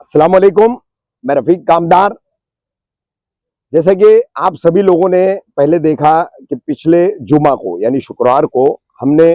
अस्सलाम वालेकुम। मैं रफीक कामदार। जैसे कि आप सभी लोगों ने पहले देखा कि पिछले जुमा को यानी शुक्रवार को हमने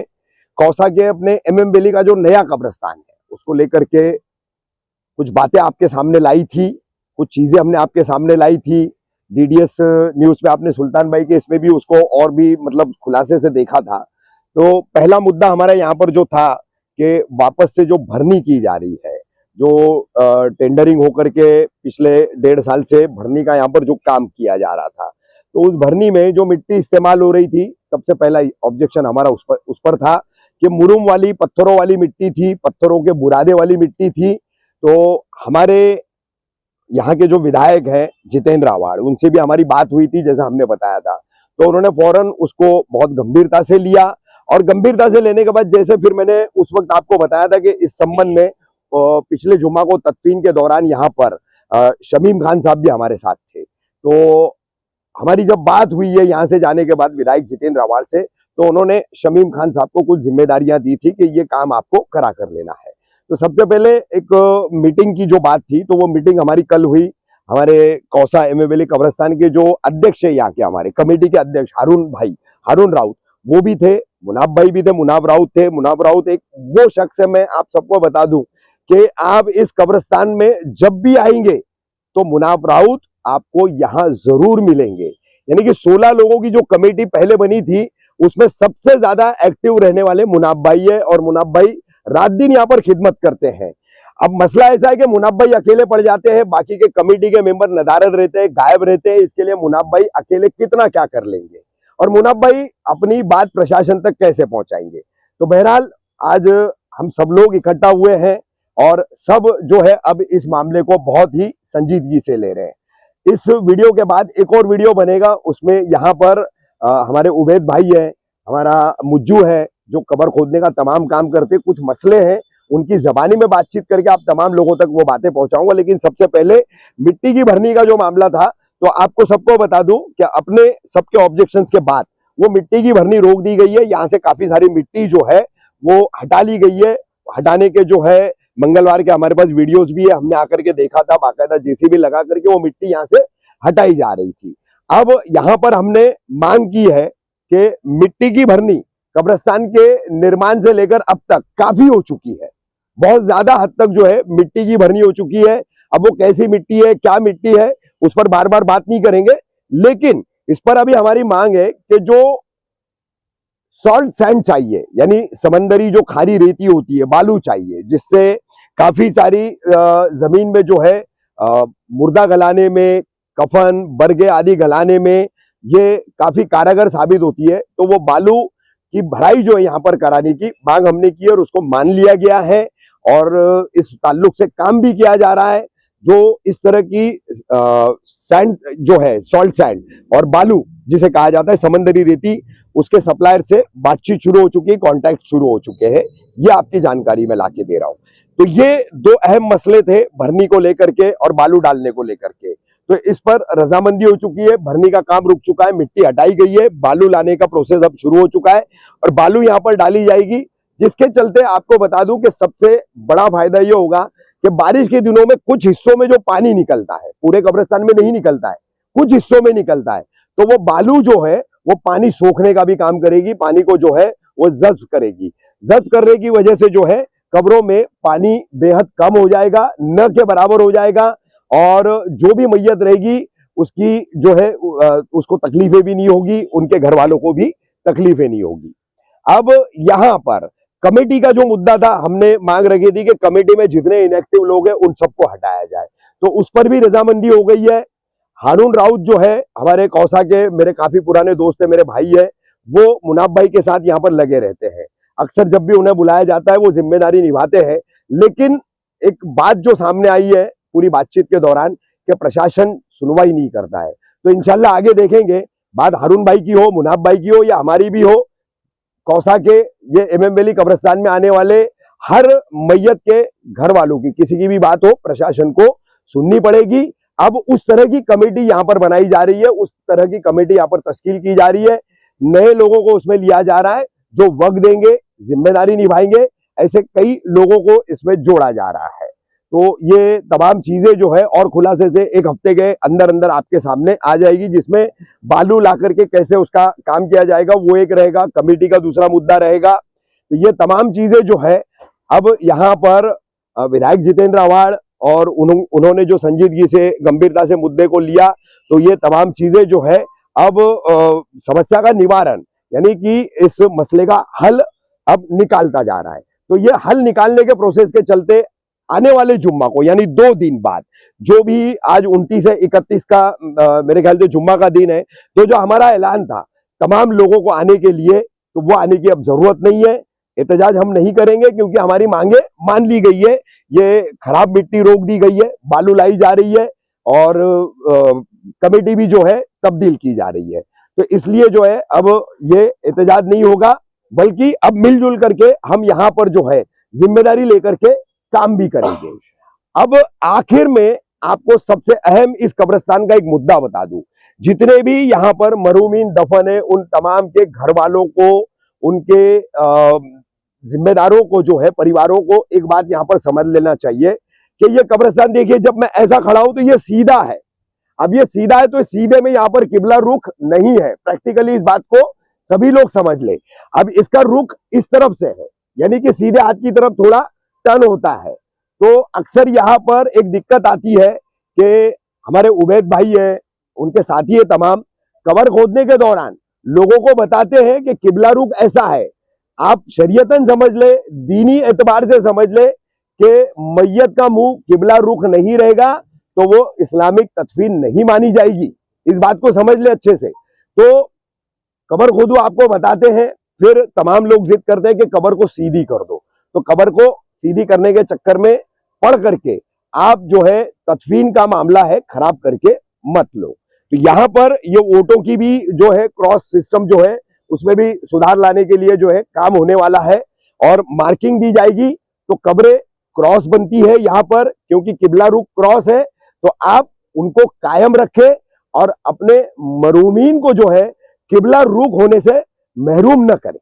कौसा के अपने एमएम वैली का जो नया कब्रिस्तान है उसको लेकर के कुछ बातें आपके सामने लाई थी, कुछ चीजें हमने आपके सामने लाई थी। डीडीएस न्यूज पे आपने सुल्तान भाई के इसमें भी उसको और भी मतलब खुलासे से देखा था। तो पहला मुद्दा हमारा यहाँ पर जो था कि वापस से जो भरनी की जा रही है, जो टेंडरिंग होकर के पिछले 1.5 साल से भरनी का यहाँ पर जो काम किया जा रहा था, तो उस भरनी में जो मिट्टी इस्तेमाल हो रही थी, सबसे पहला ऑब्जेक्शन हमारा उस पर था कि मुरुम वाली पत्थरों वाली मिट्टी थी, पत्थरों के बुरादे वाली मिट्टी थी। तो हमारे यहाँ के जो विधायक हैं जितेंद्र आवाड़, उनसे भी हमारी बात हुई थी जैसा हमने बताया था। तो उन्होंने फौरन उसको बहुत गंभीरता से लिया और गंभीरता से लेने के बाद जैसे फिर मैंने उस वक्त आपको बताया था कि इस संबंध में पिछले जुमा को तदफीन के दौरान यहाँ पर शमीम खान साहब भी हमारे साथ थे। तो हमारी जब बात हुई है यहाँ से जाने के बाद विधायक जितेंद्र आवाड़ से, तो उन्होंने शमीम खान साहब को कुछ जिम्मेदारियां दी थी कि ये काम आपको करा कर लेना है। तो सबसे पहले एक मीटिंग की जो बात थी, तो वो मीटिंग हमारी कल हुई। हमारे कौसा एमएम वैली कब्रिस्तान के जो अध्यक्ष है यहाँ के, हमारे कमेटी के अध्यक्ष हारून राउत, वो भी थे। मुनाब भाई भी थे, मुनाब राउत थे। मुनाब राउत एक वो शख्स है, मैं आप सबको बता दूं कि आप इस कब्रिस्तान में जब भी आएंगे तो मुनाब राउत आपको यहाँ जरूर मिलेंगे। यानी कि 16 लोगों की जो कमेटी पहले बनी थी उसमें सबसे ज्यादा एक्टिव रहने वाले मुनाब भाई है और मुनाब भाई रात दिन यहाँ पर खिदमत करते हैं। अब मसला ऐसा है कि मुनाब भाई अकेले पड़ जाते हैं, बाकी के कमेटी के मेंबर नदारद रहते हैं, गायब रहते हैं। इसके लिए मुनाब भाई अकेले कितना क्या कर लेंगे और मुनाब भाई अपनी बात प्रशासन तक कैसे पहुंचाएंगे। तो बहरहाल आज हम सब लोग इकट्ठा हुए हैं और सब जो है अब इस मामले को बहुत ही संजीदगी से ले रहे हैं। इस वीडियो के बाद एक और वीडियो बनेगा, उसमें यहाँ पर हमारे उबैद भाई है, हमारा मुज्जू है जो कब्र खोदने का तमाम काम करते। कुछ मसले हैं, उनकी जबानी में बातचीत करके आप तमाम लोगों तक वो बातें पहुंचाऊंगा। लेकिन सबसे पहले मिट्टी की भरनी का जो मामला था, तो आपको सबको बता दूं कि अपने सबके ऑब्जेक्शंस के बाद वो मिट्टी की भरनी रोक दी गई है। यहाँ से काफी सारी मिट्टी जो है वो हटा ली गई है। हटाने के जो है मंगलवार के हमारे पास वीडियोस भी है, हमने आकर के देखा था, बाकायदा जेसीबी लगा करके वो मिट्टी यहाँ से हटाई जा रही थी। अब यहाँ पर हमने मांग की है कि मिट्टी की भरनी कब्रिस्तान के निर्माण से लेकर अब तक काफी हो चुकी है, बहुत ज्यादा हद तक जो है मिट्टी की भरनी हो चुकी है। अब वो कैसी मिट्टी है, क्या मिट्टी है, उस पर बार बार बात नहीं करेंगे, लेकिन इस पर अभी हमारी मांग है कि जो सॉल्ट सैंड चाहिए, यानी समंदरी जो खारी रेती होती है, बालू चाहिए, जिससे काफी सारी जमीन में जो है मुर्दा गलाने में, कफन बरगे आदि गलाने में ये काफी कारगर साबित होती है। तो वो बालू की भराई जो है यहाँ पर कराने की मांग हमने की और उसको मान लिया गया है और इस ताल्लुक से काम भी किया जा रहा है। जो इस तरह की सैंड जो है, सॉल्ट सैंड और बालू जिसे कहा जाता है समंदरी रेती, उसके सप्लायर से बातचीत शुरू हो चुकी है, कॉन्टैक्ट शुरू हो चुके हैं। ये आपकी जानकारी में लाके दे रहा हूं। तो ये दो अहम मसले थे, भरनी को लेकर के और बालू डालने को लेकर के। तो इस पर रजामंदी हो चुकी है, भरनी का काम रुक चुका है, मिट्टी हटाई गई है, बालू लाने का प्रोसेस अब शुरू हो चुका है और बालू यहाँ पर डाली जाएगी। जिसके चलते आपको बता दूं कि सबसे बड़ा फायदा ये होगा कि बारिश के दिनों में कुछ हिस्सों में जो पानी निकलता है, पूरे कब्रिस्तान में नहीं निकलता है, कुछ हिस्सों में निकलता है, तो वो बालू जो है वो पानी सोखने का भी काम करेगी, पानी को जो है वो जब्त करेगी। जब्त करने की वजह से जो है कब्रों में पानी बेहद कम हो जाएगा, न के बराबर हो जाएगा और जो भी मैयत रहेगी उसकी जो है उसको तकलीफें भी नहीं होगी, उनके घर वालों को भी तकलीफें नहीं होगी। अब यहाँ पर कमेटी का जो मुद्दा था, हमने मांग रखी थी कि कमेटी में जितने इनएक्टिव लोग हैं उन सबको हटाया जाए, तो उस पर भी रजामंदी हो गई है। हारून राउत जो है हमारे कौसा के मेरे काफी पुराने दोस्त है, मेरे भाई है, वो मुनाब भाई के साथ यहाँ पर लगे रहते हैं। अक्सर जब भी उन्हें बुलाया जाता है वो जिम्मेदारी निभाते हैं। लेकिन एक बात जो सामने आई है पूरी बातचीत के दौरान कि प्रशासन सुनवाई नहीं करता है। तो इंशाल्लाह आगे देखेंगे, बात हारून भाई की हो, मुनाब भाई की हो या हमारी भी हो, कौसा के ये एमएम वैली कब्रिस्तान में आने वाले हर मैयत के घर वालों की किसी की भी बात हो, प्रशासन को सुननी पड़ेगी। अब उस तरह की कमेटी यहाँ पर बनाई जा रही है, उस तरह की कमेटी यहाँ पर तश्कील की जा रही है। नए लोगों को उसमें लिया जा रहा है जो वक्त देंगे, जिम्मेदारी निभाएंगे। ऐसे कई लोगों को इसमें जोड़ा जा रहा है। तो ये तमाम चीजें जो है और खुलासे से एक हफ्ते के अंदर अंदर आपके सामने आ जाएगी, जिसमें बालू ला करके कैसे उसका काम किया जाएगा वो एक रहेगा, कमेटी का दूसरा मुद्दा रहेगा। तो ये तमाम चीजें जो है अब यहाँ पर विधायक जितेंद्र आव्हाड और उन्होंने जो संजीदगी से गंभीरता से मुद्दे को लिया, तो ये तमाम चीजें जो है अब समस्या का निवारण यानी कि इस मसले का हल अब निकालता जा रहा है। तो ये हल निकालने के प्रोसेस के चलते आने वाले जुम्मा को यानी 2 दिन बाद, जो भी आज 29 है 31 का मेरे ख्याल से जुम्मा का दिन है, तो जो हमारा ऐलान था तमाम लोगों को आने के लिए, तो वो आने की अब जरूरत नहीं है। एहतजाज हम नहीं करेंगे क्योंकि हमारी मांगे मान ली गई है। ये खराब मिट्टी रोक दी गई है, बालू लाई जा रही है और कमेटी भी जो है तब्दील की जा रही है। तो इसलिए जो है अब ये एहतजाज नहीं होगा, बल्कि अब मिलजुल करके हम यहाँ पर जो है जिम्मेदारी लेकर के काम भी करेंगे। अब आखिर में आपको सबसे अहम इस कब्रिस्तान का एक मुद्दा बता दूं, जितने भी यहाँ पर मरूमीन दफन है उन तमाम के घर वालों को, उनके जिम्मेदारों को जो है परिवारों को एक बात यहाँ पर समझ लेना चाहिए कि ये कब्रिस्तान देखिए, जब मैं ऐसा खड़ा हूं तो ये सीधा है। अब ये सीधा है तो सीधे में यहाँ पर किबला रुख नहीं है, प्रैक्टिकली इस बात को सभी लोग समझ ले। अब इसका रुख इस तरफ से है, यानी कि सीधे हाथ की तरफ थोड़ा टर्न होता है। तो अक्सर यहाँ पर एक दिक्कत आती है कि हमारे उबैद भाई है, उनके साथी है तमाम, कबर खोदने के दौरान लोगों को बताते हैं कि किबला रुख ऐसा है। आप शरीयतन समझ ले, दीनी एतबार से समझ ले कि मैयत का मुंह किबला रुख नहीं रहेगा तो वो इस्लामिक तदफीन नहीं मानी जाएगी। इस बात को समझ ले अच्छे से। तो कबर खोदू आपको बताते हैं, फिर तमाम लोग जिद करते हैं कि कबर को सीधी कर दो। तो कबर को सीधी करने के चक्कर में पढ़ करके आप जो है तदफीन का मामला है खराब करके मत लो। तो यहाँ पर ये वोटों की भी जो है क्रॉस सिस्टम जो है उसमें भी सुधार लाने के लिए जो है काम होने वाला है और मार्किंग दी जाएगी। तो कब्रें क्रॉस बनती है यहाँ पर, क्योंकि किबला रुख क्रॉस है, तो आप उनको कायम रखें और अपने मरूमीन को जो है किबला रुख होने से महरूम न करें।